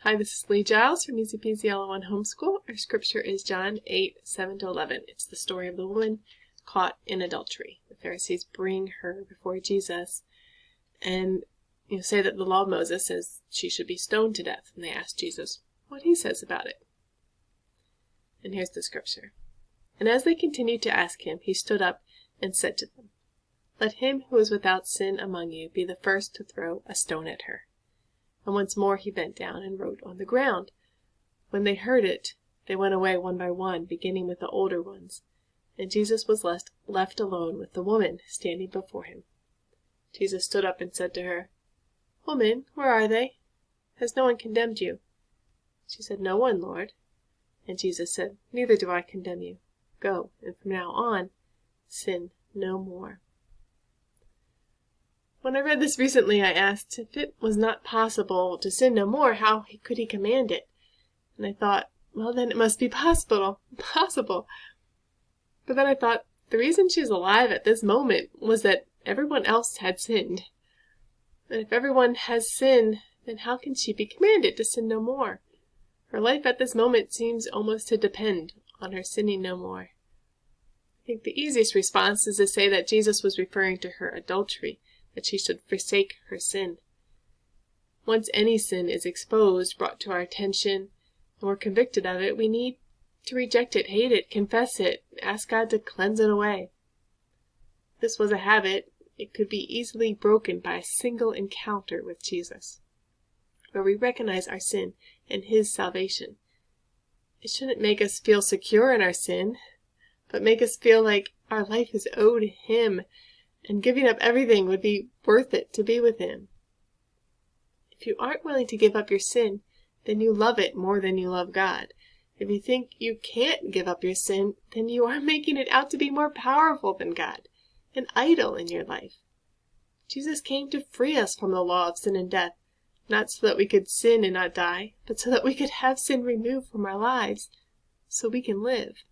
Hi, this is Lee Giles from Peasy All-in-One Homeschool. Our scripture is John 8:7-11. It's the story of the woman caught in adultery. The Pharisees bring her before Jesus and say that the law of Moses says she should be stoned to death. And they ask Jesus what he says about it. And here's the scripture. And as they continued to ask him, he stood up and said to them, "Let him who is without sin among you be the first to throw a stone at her." And once more he bent down and wrote on the ground. When they heard it, they went away one by one, beginning with the older ones. And Jesus was left alone with the woman standing before him. Jesus stood up and said to her, "Woman, where are they? Has no one condemned you?" She said, "No one, Lord." And Jesus said, "Neither do I condemn you. Go, and from now on, sin no more." When I read this recently, I asked, if it was not possible to sin no more, how could he command it? And I thought, well, then it must be possible. But then I thought, the reason she's alive at this moment was that everyone else had sinned. And if everyone has sinned, then how can she be commanded to sin no more? Her life at this moment seems almost to depend on her sinning no more. I think the easiest response is to say that Jesus was referring to her adultery, that she should forsake her sin. Once any sin is exposed, brought to our attention, and we're convicted of it, we need to reject it, hate it, confess it, ask God to cleanse it away. If this was a habit, it could be easily broken by a single encounter with Jesus, where we recognize our sin and His salvation. It shouldn't make us feel secure in our sin, but make us feel like our life is owed Him, and giving up everything would be worth it to be with Him. If you aren't willing to give up your sin, then you love it more than you love God. If you think you can't give up your sin, then you are making it out to be more powerful than God, an idol in your life. Jesus came to free us from the law of sin and death, not so that we could sin and not die, but so that we could have sin removed from our lives, so we can live.